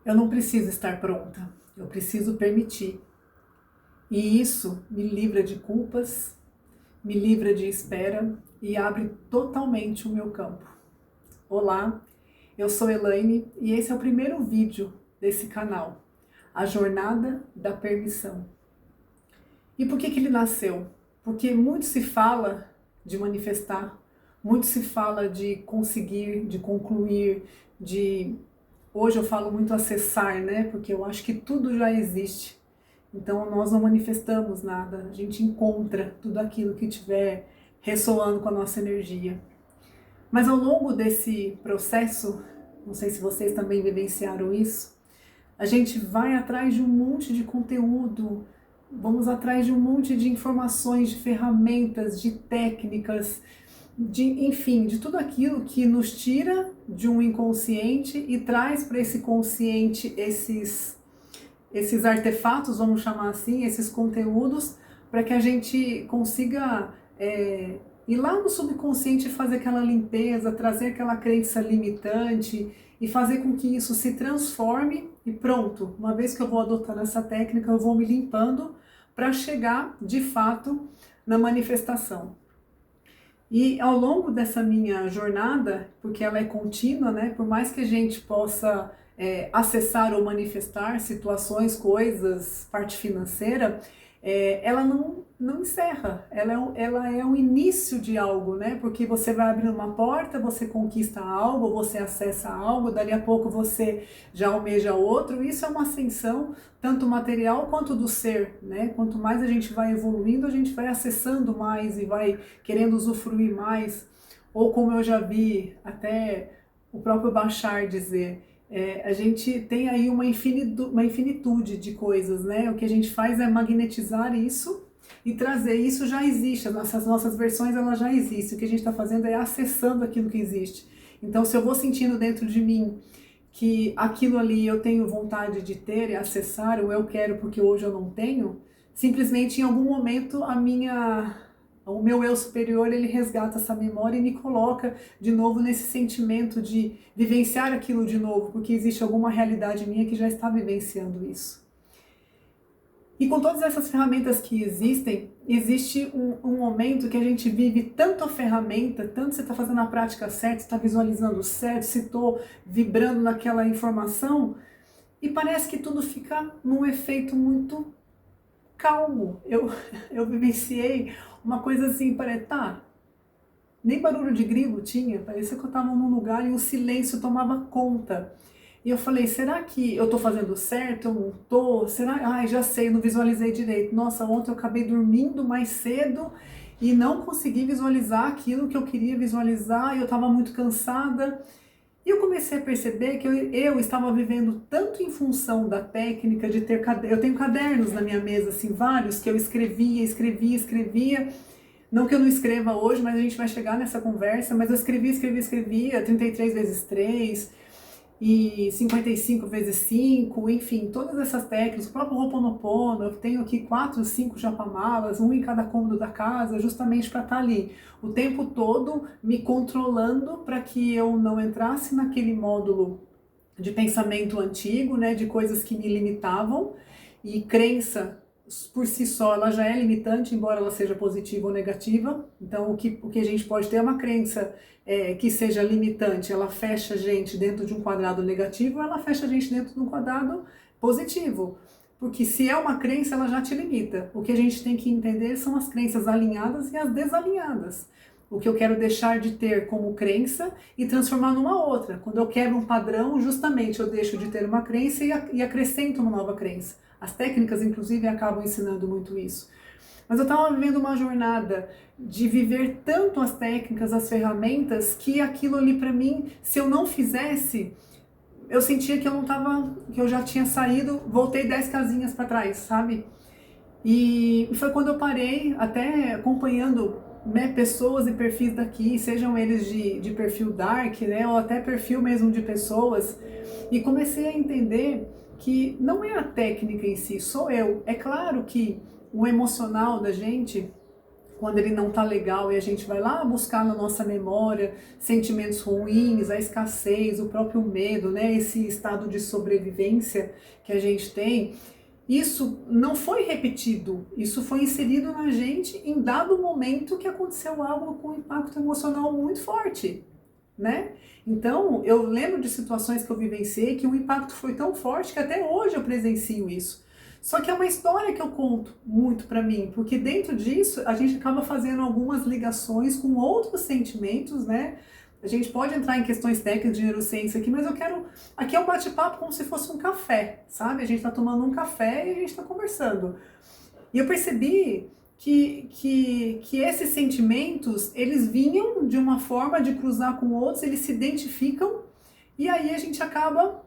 Eu não preciso estar pronta, eu preciso permitir. E isso me livra de culpas, me livra de espera e abre totalmente o meu campo. Olá, eu sou Elaine e esse é o primeiro vídeo desse canal, A Jornada da Permissão. E por que ele nasceu? Porque muito se fala de manifestar, muito se fala de conseguir, de concluir, de... Hoje eu falo muito acessar, né? Porque eu acho que tudo já existe. Então nós não manifestamos nada, a gente encontra tudo aquilo que estiver ressoando com a nossa energia. Mas ao longo desse processo, não sei se vocês também vivenciaram isso, a gente vai atrás de um monte de conteúdo, vamos atrás de um monte de informações, de ferramentas, de técnicas, enfim, de tudo aquilo que nos tira de um inconsciente e traz para esse consciente esses artefatos, vamos chamar assim, esses conteúdos, para que a gente consiga ir lá no subconsciente e fazer aquela limpeza, trazer aquela crença limitante e fazer com que isso se transforme e pronto. Uma vez que eu vou adotando essa técnica, eu vou me limpando para chegar, de fato, na manifestação. E ao longo dessa minha jornada, porque ela é contínua, né? Por mais que a gente possa acessar ou manifestar situações, coisas, parte financeira, ela não encerra, ela é o início de algo, né? Porque você vai abrindo uma porta, você conquista algo, você acessa algo, dali a pouco você já almeja outro. Isso é uma ascensão, tanto material quanto do ser, né? Quanto mais a gente vai evoluindo, a gente vai acessando mais e vai querendo usufruir mais. Ou como eu já vi até o próprio Bashar dizer, a gente tem aí uma infinitude de coisas, né? O que a gente faz é magnetizar isso e trazer. Isso já existe, as nossas versões elas já existem. O que a gente está fazendo é acessando aquilo que existe. Então, se eu vou sentindo dentro de mim que aquilo ali eu tenho vontade de ter e acessar, ou eu quero porque hoje eu não tenho, simplesmente em algum momento o meu eu superior ele resgata essa memória e me coloca de novo nesse sentimento de vivenciar aquilo de novo, porque existe alguma realidade minha que já está vivenciando isso. E com todas essas ferramentas que existem, existe um momento que a gente vive tanto a ferramenta, tanto você está fazendo a prática certa, você está visualizando certo, se estou vibrando naquela informação, e parece que tudo fica num efeito muito calmo. Eu vivenciei uma coisa assim, parece, tá, nem barulho de grilo tinha, parecia que eu estava num lugar e o silêncio tomava conta. E eu falei, será que eu estou fazendo certo? Eu não estou? Será? Ai, já sei, não visualizei direito. Nossa, ontem eu acabei dormindo mais cedo e não consegui visualizar aquilo que eu queria visualizar e eu estava muito cansada. E eu comecei a perceber que eu estava vivendo tanto em função da técnica de ter cadernos. Eu tenho cadernos na minha mesa, assim, vários, que eu escrevia. Não que eu não escreva hoje, mas a gente vai chegar nessa conversa. Mas eu escrevia 33 vezes 3 e 55 vezes 5, enfim, todas essas técnicas, o próprio Ho'oponopono, eu tenho aqui 4, 5 japamalas, um em cada cômodo da casa, justamente para estar ali o tempo todo me controlando para que eu não entrasse naquele módulo de pensamento antigo, né, de coisas que me limitavam, e crença por si só ela já é limitante, embora ela seja positiva ou negativa. Então o que a gente pode ter é uma crença que seja limitante, ela fecha a gente dentro de um quadrado negativo, ela fecha a gente dentro de um quadrado positivo. Porque se é uma crença, ela já te limita. O que a gente tem que entender são as crenças alinhadas e as desalinhadas. O que eu quero deixar de ter como crença e transformar numa outra. Quando eu quebro um padrão, justamente eu deixo de ter uma crença e acrescento uma nova crença. As técnicas, inclusive, acabam ensinando muito isso. Mas eu estava vivendo uma jornada de viver tanto as técnicas, as ferramentas, que aquilo ali para mim, se eu não fizesse, eu sentia que eu não tava, que eu já tinha saído, voltei 10 casinhas para trás, sabe? E foi quando eu parei, até acompanhando, né, pessoas e perfis daqui, sejam eles de perfil dark, né, ou até perfil mesmo de pessoas, e comecei a entender que não é a técnica em si, sou eu. É claro que o emocional da gente quando ele não tá legal e a gente vai lá buscar na nossa memória sentimentos ruins, a escassez, o próprio medo, né? Esse estado de sobrevivência que a gente tem, isso não foi repetido, isso foi inserido na gente em dado momento que aconteceu algo com impacto emocional muito forte, né? Então, eu lembro de situações que eu vivenciei que o impacto foi tão forte que até hoje eu presencio isso. Só que é uma história que eu conto muito para mim, porque dentro disso a gente acaba fazendo algumas ligações com outros sentimentos, né? A gente pode entrar em questões técnicas de neurociência aqui, mas eu quero... Aqui é um bate-papo como se fosse um café, sabe? A gente tá tomando um café e a gente tá conversando. E eu percebi que esses sentimentos, eles vinham de uma forma de cruzar com outros, eles se identificam e aí a gente acaba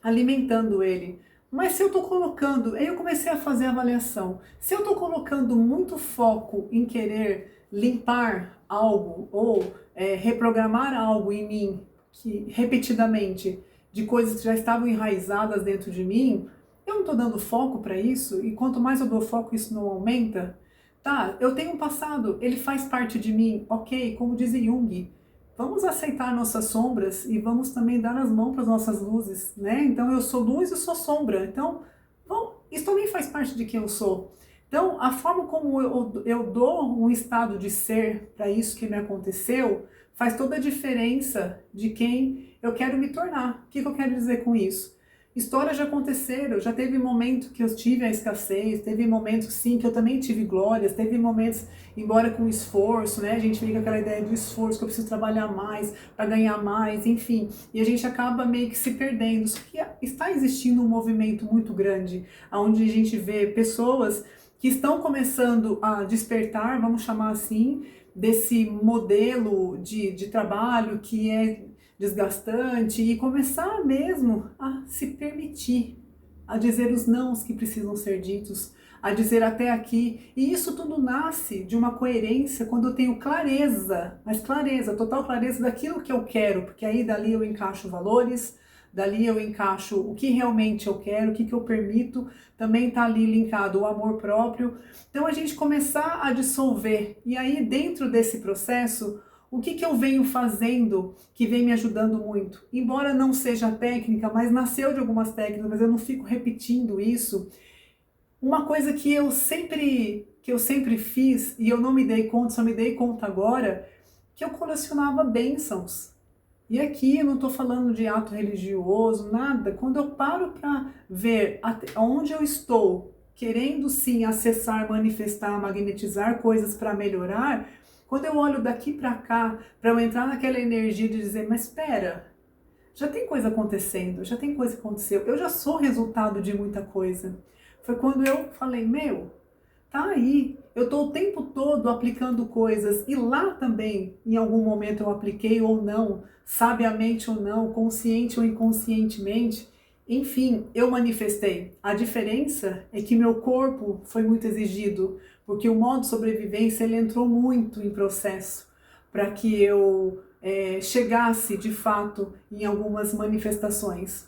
alimentando ele. Mas se eu estou colocando, aí eu comecei a fazer a avaliação, se eu estou colocando muito foco em querer limpar algo ou reprogramar algo em mim, que repetidamente, de coisas que já estavam enraizadas dentro de mim, eu não estou dando foco para isso, e quanto mais eu dou foco, isso não aumenta. Tá, eu tenho um passado, ele faz parte de mim, ok, como diz Jung, vamos aceitar nossas sombras e vamos também dar as mãos para as nossas luzes, né? Então eu sou luz e sou sombra, então bom, isso também faz parte de quem eu sou. Então a forma como eu dou um estado de ser para isso que me aconteceu faz toda a diferença de quem eu quero me tornar. O que eu quero dizer com isso? Histórias já aconteceram, já teve momento que eu tive a escassez, teve momentos sim que eu também tive glórias, teve momentos, embora com esforço, né? A gente fica com aquela ideia do esforço, que eu preciso trabalhar mais para ganhar mais, enfim. E a gente acaba meio que se perdendo. Só que está existindo um movimento muito grande, onde a gente vê pessoas que estão começando a despertar, vamos chamar assim, desse modelo de trabalho que é desgastante e começar mesmo a se permitir, a dizer os nãos que precisam ser ditos, a dizer até aqui. E isso tudo nasce de uma coerência quando eu tenho clareza, mas clareza, total clareza daquilo que eu quero, porque aí dali eu encaixo valores, dali eu encaixo o que realmente eu quero, o que eu permito, também está ali linkado o amor próprio. Então a gente começar a dissolver, e aí dentro desse processo, o que eu venho fazendo que vem me ajudando muito? Embora não seja técnica, mas nasceu de algumas técnicas, mas eu não fico repetindo isso. Uma coisa que eu sempre fiz, e eu não me dei conta, só me dei conta agora, que eu colecionava bênçãos. E aqui eu não estou falando de ato religioso, nada. Quando eu paro para ver onde eu estou, querendo sim acessar, manifestar, magnetizar coisas para melhorar, quando eu olho daqui para cá, para eu entrar naquela energia de dizer, mas espera, já tem coisa acontecendo, já tem coisa que aconteceu, eu já sou resultado de muita coisa. Foi quando eu falei, meu, tá aí, eu estou o tempo todo aplicando coisas e lá também, em algum momento eu apliquei ou não, sabiamente ou não, consciente ou inconscientemente, enfim, eu manifestei. A diferença é que meu corpo foi muito exigido, porque o modo sobrevivência ele entrou muito em processo para que eu chegasse de fato em algumas manifestações.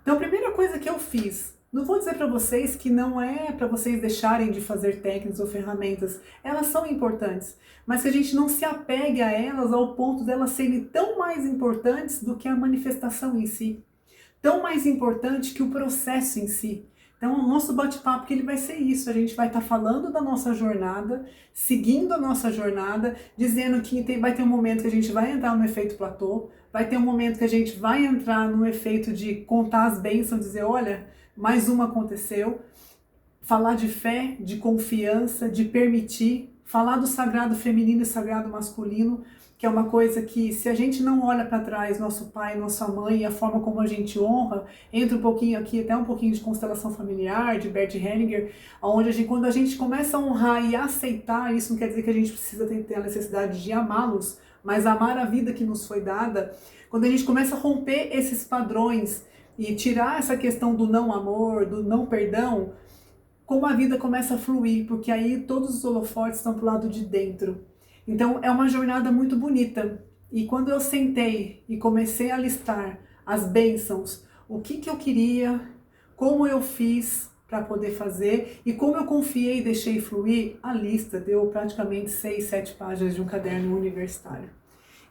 Então a primeira coisa que eu fiz, não vou dizer para vocês que não é para vocês deixarem de fazer técnicas ou ferramentas, elas são importantes, mas que a gente não se apegue a elas ao ponto delas serem tão mais importantes do que a manifestação em si, tão mais importante que o processo em si. Então o nosso bate-papo que ele vai ser isso, a gente vai estar falando da nossa jornada, seguindo a nossa jornada, dizendo que vai ter um momento que a gente vai entrar no efeito platô, vai ter um momento que a gente vai entrar no efeito de contar as bênçãos, dizer, olha, mais uma aconteceu, falar de fé, de confiança, de permitir, falar do sagrado feminino e sagrado masculino, que é uma coisa que, se a gente não olha para trás, nosso pai, nossa mãe, e a forma como a gente honra, entra um pouquinho aqui, até um pouquinho de constelação familiar, de Bert Hellinger, onde quando a gente começa a honrar e aceitar, isso não quer dizer que a gente precisa ter a necessidade de amá-los, mas amar a vida que nos foi dada, quando a gente começa a romper esses padrões e tirar essa questão do não amor, do não perdão, como a vida começa a fluir, porque aí todos os holofotes estão pro lado de dentro. Então é uma jornada muito bonita. E quando eu sentei e comecei a listar as bênçãos, o que eu queria, como eu fiz, para poder fazer, e como eu confiei e deixei fluir, a lista deu praticamente 6, 7 páginas de um caderno universitário.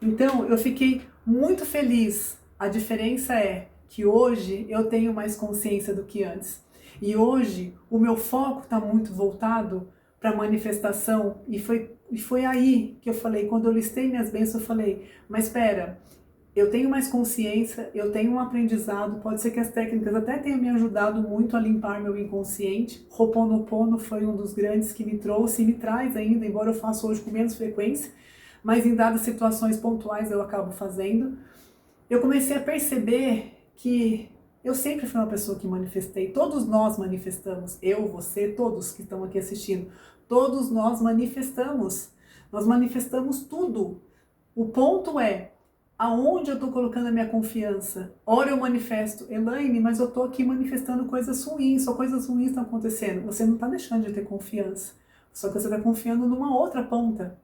Então, eu fiquei muito feliz. A diferença é que hoje eu tenho mais consciência do que antes. E hoje o meu foco está muito voltado para a manifestação, e foi aí que eu falei, quando eu listei minhas bênçãos, eu falei, mas espera, eu tenho mais consciência, eu tenho um aprendizado, pode ser que as técnicas até tenham me ajudado muito a limpar meu inconsciente. Ho'oponopono foi um dos grandes que me trouxe e me traz ainda, embora eu faça hoje com menos frequência, mas em dadas situações pontuais eu acabo fazendo. Eu comecei a perceber que eu sempre fui uma pessoa que manifestei, todos nós manifestamos, eu, você, todos que estão aqui assistindo, todos nós manifestamos tudo. O ponto é, aonde eu estou colocando a minha confiança? Ora eu manifesto, Elaine, mas eu estou aqui manifestando coisas ruins, só coisas ruins estão acontecendo. Você não está deixando de ter confiança, só que você está confiando numa outra ponta.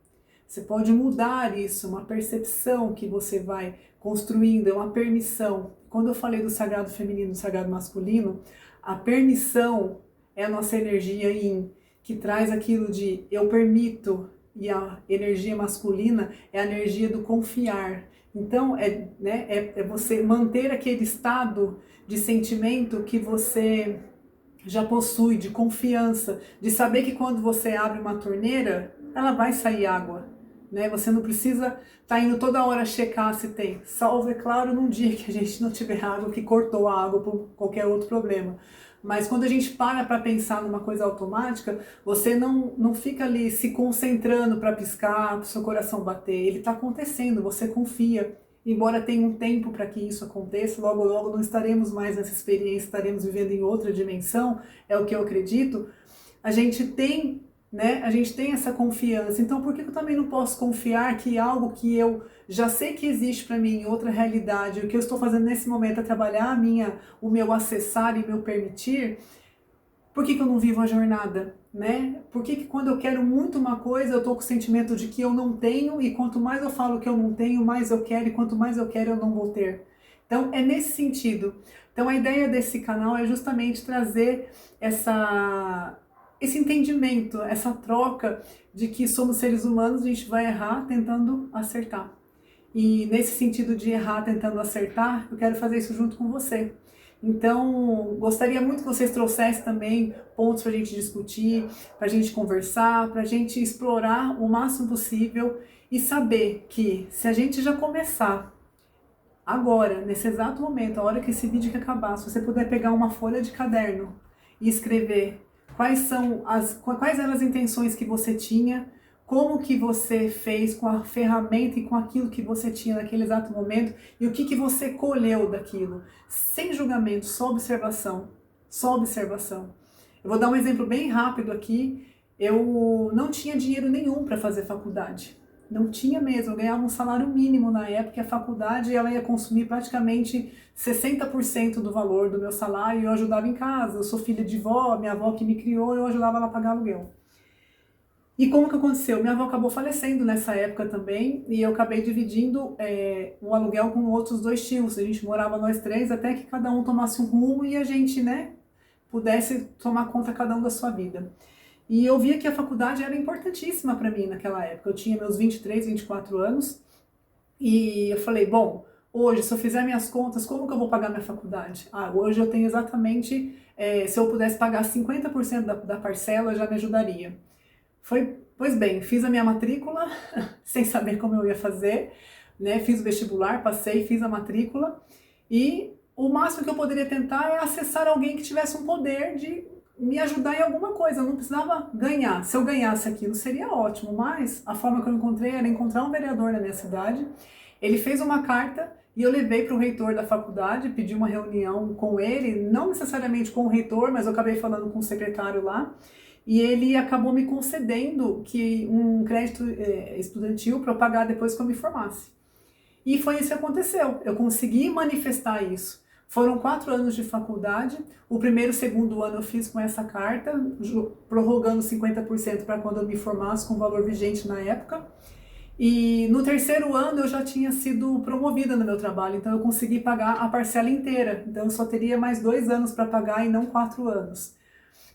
Você pode mudar isso, uma percepção que você vai construindo, é uma permissão. Quando eu falei do sagrado feminino e do sagrado masculino, a permissão é a nossa energia yin, que traz aquilo de eu permito, e a energia masculina é a energia do confiar. Então, é você manter aquele estado de sentimento que você já possui, de confiança, de saber que quando você abre uma torneira, ela vai sair água. Você não precisa estar indo toda hora checar se tem. Salvo, é claro, num dia que a gente não tiver água, que cortou a água por qualquer outro problema. Mas quando a gente para pensar numa coisa automática, você não fica ali se concentrando para piscar, para o seu coração bater. Ele está acontecendo, você confia. Embora tenha um tempo para que isso aconteça, logo logo não estaremos mais nessa experiência, estaremos vivendo em outra dimensão, é o que eu acredito. A gente tem essa confiança. Então, por que eu também não posso confiar que algo que eu já sei que existe para mim em outra realidade, o que eu estou fazendo nesse momento é trabalhar o meu acessar e meu permitir? Por que eu não vivo a jornada? Por que quando eu quero muito uma coisa, eu estou com o sentimento de que eu não tenho, e quanto mais eu falo que eu não tenho, mais eu quero, e quanto mais eu quero, eu não vou ter. Então, é nesse sentido. Então, a ideia desse canal é justamente trazer esse entendimento, essa troca de que somos seres humanos, a gente vai errar tentando acertar. E nesse sentido de errar tentando acertar, eu quero fazer isso junto com você. Então, gostaria muito que vocês trouxessem também pontos para a gente discutir, para a gente conversar, para a gente explorar o máximo possível e saber que se a gente já começar agora, nesse exato momento, a hora que esse vídeo acabar, se você puder pegar uma folha de caderno e escrever quais eram as intenções que você tinha, como que você fez com a ferramenta e com aquilo que você tinha naquele exato momento e o que você colheu daquilo, sem julgamento, só observação, só observação. Eu vou dar um exemplo bem rápido aqui. Eu não tinha dinheiro nenhum para fazer faculdade, não tinha mesmo. Eu ganhava um salário mínimo na época, e a faculdade ela ia consumir praticamente 60% do valor do meu salário, e eu ajudava em casa. Eu sou filha de vó, minha avó que me criou, eu ajudava ela a pagar aluguel. E como que aconteceu? Minha avó acabou falecendo nessa época também, e eu acabei dividindo o aluguel com outros 2 tios. A gente morava nós 3 até que cada um tomasse um rumo e a gente, pudesse tomar conta cada um da sua vida. E eu via que a faculdade era importantíssima para mim naquela época. Eu tinha meus 23, 24 anos, e eu falei, bom, hoje, se eu fizer minhas contas, como que eu vou pagar minha faculdade? Hoje eu tenho exatamente, se eu pudesse pagar 50% da parcela, já me ajudaria. Pois bem, fiz a minha matrícula, sem saber como eu ia fazer, fiz o vestibular, passei, fiz a matrícula, e o máximo que eu poderia tentar é acessar alguém que tivesse um poder de me ajudar em alguma coisa. Eu não precisava ganhar. Se eu ganhasse aquilo seria ótimo, mas a forma que eu encontrei era encontrar um vereador na minha cidade. Ele fez uma carta e eu levei para o reitor da faculdade, pedi uma reunião com ele, não necessariamente com o reitor, mas eu acabei falando com o secretário lá, e ele acabou me concedendo um crédito estudantil para eu pagar depois que eu me formasse. E foi isso que aconteceu, eu consegui manifestar isso. Foram 4 anos de faculdade, o primeiro e o segundo ano eu fiz com essa carta, prorrogando 50% para quando eu me formasse, com valor vigente na época. E no terceiro ano eu já tinha sido promovida no meu trabalho, então eu consegui pagar a parcela inteira. Então eu só teria mais 2 anos para pagar e não 4 anos.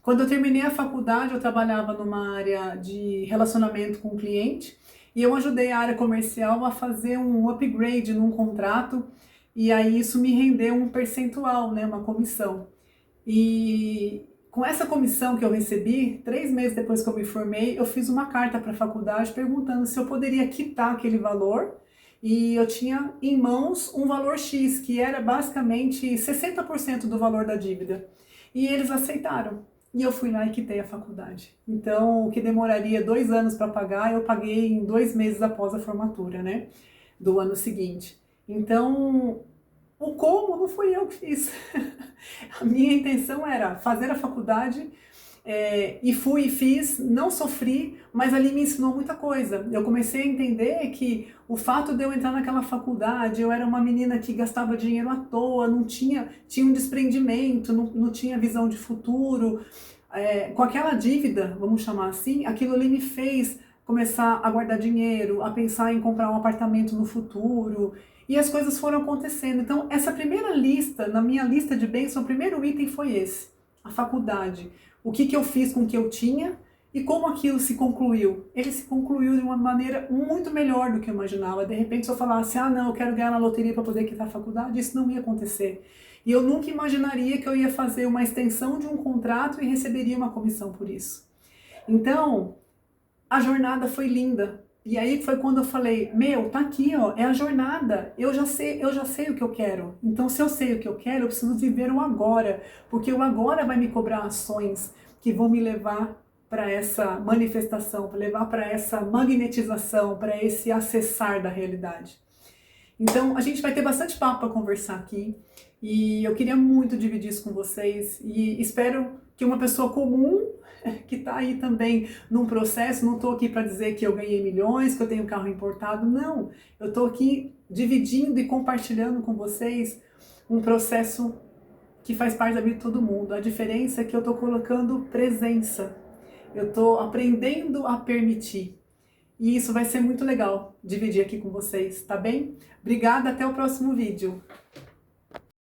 Quando eu terminei a faculdade, eu trabalhava numa área de relacionamento com o cliente e eu ajudei a área comercial a fazer um upgrade num contrato e aí isso me rendeu um percentual, né, uma comissão. E com essa comissão que eu recebi, 3 meses depois que eu me formei, eu fiz uma carta para a faculdade perguntando se eu poderia quitar aquele valor. E eu tinha em mãos um valor X, que era basicamente 60% do valor da dívida. E eles aceitaram. E eu fui lá e quitei a faculdade. Então, o que demoraria 2 anos para pagar, eu paguei em 2 meses após a formatura, né? Do ano seguinte. Então, o como não fui eu que fiz. A minha intenção era fazer a faculdade e fui e fiz, não sofri, mas ali me ensinou muita coisa. Eu comecei a entender que o fato de eu entrar naquela faculdade, eu era uma menina que gastava dinheiro à toa, não tinha um desprendimento, não tinha visão de futuro. Com aquela dívida, vamos chamar assim, aquilo ali me fez começar a guardar dinheiro, a pensar em comprar um apartamento no futuro. E as coisas foram acontecendo. Então, essa primeira lista, na minha lista de bens, o primeiro item foi esse, a faculdade. O que eu fiz com o que eu tinha e como aquilo se concluiu. Ele se concluiu de uma maneira muito melhor do que eu imaginava. De repente, se eu falasse, não, eu quero ganhar na loteria para poder quitar a faculdade, isso não ia acontecer. E eu nunca imaginaria que eu ia fazer uma extensão de um contrato e receberia uma comissão por isso. Então, a jornada foi linda. E aí foi quando eu falei, tá aqui, ó, é a jornada, eu já sei o que eu quero. Então, se eu sei o que eu quero, eu preciso viver o agora, porque o agora vai me cobrar ações que vão me levar para essa manifestação, para levar para essa magnetização, para esse acessar da realidade. Então, a gente vai ter bastante papo para conversar aqui, e eu queria muito dividir isso com vocês, e espero que uma pessoa comum que está aí também num processo, não estou aqui para dizer que eu ganhei milhões, que eu tenho um carro importado, não. Eu estou aqui dividindo e compartilhando com vocês um processo que faz parte da vida de todo mundo. A diferença é que eu estou colocando presença, eu estou aprendendo a permitir. E isso vai ser muito legal dividir aqui com vocês, tá bem? Obrigada, até o próximo vídeo.